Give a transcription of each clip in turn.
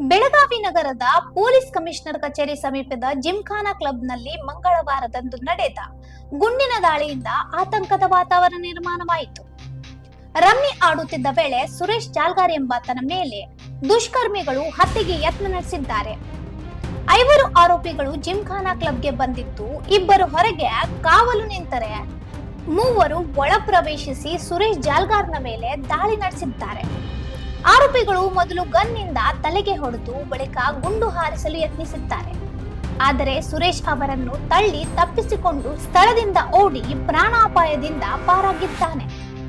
ಬೆಳಗಾವಿ ನಗರದ police commissioner ಕಚೇರಿ ಸಮೀಪದ ಜಿಮ್ಖಾನಾ ಕ್ಲಬ್ನಲ್ಲಿ ಮಂಗಳವಾರದಂದು ನಡೆದ ಗುಂಡಿನ ದಾಳಿಯಿಂದ ಆತಂಕದ ವಾತಾವರಣ ನಿರ್ಮಾಣವಾಯಿತು. ರಮ್ಮಿ ಆಡುತ್ತಿದ್ದ ವೇಳೆ ಸುರೇಶ್ ಜಾಲ್ಗಾರ್ ಎಂಬಾತನ ಮೇಲೆ ದುಷ್ಕರ್ಮಿಗಳು ಹತ್ಯೆಗೆ ಯತ್ನ ನಡೆಸಿದ್ದಾರೆ. 5 ಆರೋಪಿಗಳು ಜಿಮ್ಖಾನಾ ಕ್ಲಬ್ಗೆ ಬಂದಿದ್ದು, 2 ಹೊರಗೆ ಕಾವಲು ನಿಂತರೆ 3 ಒಳ ಪ್ರವೇಶಿಸಿ ಸುರೇಶ್ ಜಾಲ್ಗಾರ್ನ ಮೇಲೆ ದಾಳಿ ನಡೆಸಿದ್ದಾರೆ. ಆರೋಪಿಗಳು ಮೊದಲು ಗನ್ನಿಂದ ತಲೆಗೆ ಹೊಡೆದು ಬಳಿಕ ಗುಂಡು ಹಾರಿಸಲು ಯತ್ನಿಸಿದ್ದಾರೆ. ಆದರೆ ಸುರೇಶ್ ಅವರನ್ನು ತಳ್ಳಿ ತಪ್ಪಿಸಿಕೊಂಡು ಸ್ಥಳದಿಂದ ಓಡಿ ಪ್ರಾಣಾಪಾಯದಿಂದ ಪಾರಾಗಿದ್ದಾನೆ.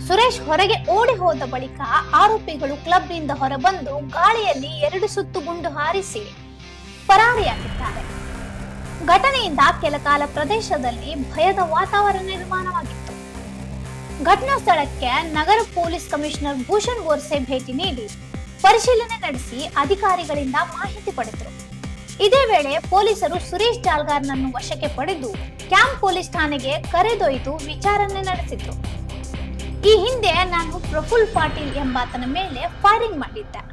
ಸುರೇಶ್ ಹೊರಗೆ ಓಡಿ ಹೋದ ಬಳಿಕ ಆರೋಪಿಗಳು ಕ್ಲಬ್ನಿಂದ ಹೊರಬಂದು ಗಾಳಿಯಲ್ಲಿ 2 ಸುತ್ತು ಗುಂಡು ಹಾರಿಸಿ ಪರಾರಿಯಾಗಿದ್ದಾರೆ. ಘಟನೆಯಿಂದ ಕೆಲಕಾಲ ಪ್ರದೇಶದಲ್ಲಿ ಭಯದ ವಾತಾವರಣ ನಿರ್ಮಾಣವಾಗಿತ್ತು. ಘಟನಾ ಸ್ಥಳಕ್ಕೆ ನಗರ ಪೊಲೀಸ್ ಕಮಿಷನರ್ ಭೂಷಣ್ ಗೋರ್ಸೆ ಭೇಟಿ ನೀಡಿ ಪರಿಶೀಲನೆ ನಡೆಸಿ ಅಧಿಕಾರಿಗಳಿಂದ ಮಾಹಿತಿ ಪಡೆದರು. ಇದೇ ವೇಳೆ ಪೊಲೀಸರು ಸುರೇಶ್ ಜಾಲ್ಗಾರ್ನನ್ನು ವಶಕ್ಕೆ ಪಡೆದು ಕ್ಯಾಂಪ್ ಪೊಲೀಸ್ ಠಾಣೆಗೆ ಕರೆದೊಯ್ದು ವಿಚಾರಣೆ ನಡೆಸಿದ್ರು. ಈ ಹಿಂದೆ ನಾನು ಪ್ರಫುಲ್ ಪಾಟೀಲ್ ಎಂಬಾತನ ಮೇಲೆ ಫೈರಿಂಗ್ ಮಾಡಿದ್ದೆ.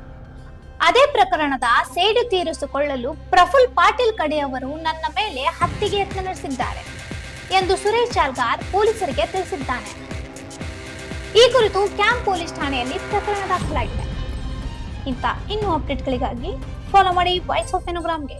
ಅದೇ ಪ್ರಕರಣದ ಸೇಡು ತೀರಿಸಿಕೊಳ್ಳಲು ಪ್ರಫುಲ್ ಪಾಟೀಲ್ ಕಡೆಯವರು ನನ್ನ ಮೇಲೆ ಹತ್ಯೆಗೆ ಯತ್ನ ನಡೆಸಿದ್ದಾರೆ ಎಂದು ಸುರೇಶ್ ಜಾಲ್ಗಾರ್ ಪೊಲೀಸರಿಗೆ ತಿಳಿಸಿದ್ದಾನೆ. ಈ ಕುರಿತು ಕ್ಯಾಂಪ್ ಪೊಲೀಸ್ ಠಾಣೆಯಲ್ಲಿ ಪ್ರಕರಣ ದಾಖಲಾಗಿದೆ. ಇನ್ನೂ ಅಪ್ಡೇಟ್ಗಳಿಗಾಗಿ ಫಾಲೋ ಮಾಡಿ ವಾಯ್ಸ್ ಆಫ್ ಫೆನೋಗ್ರಾಮ್ಗೆ.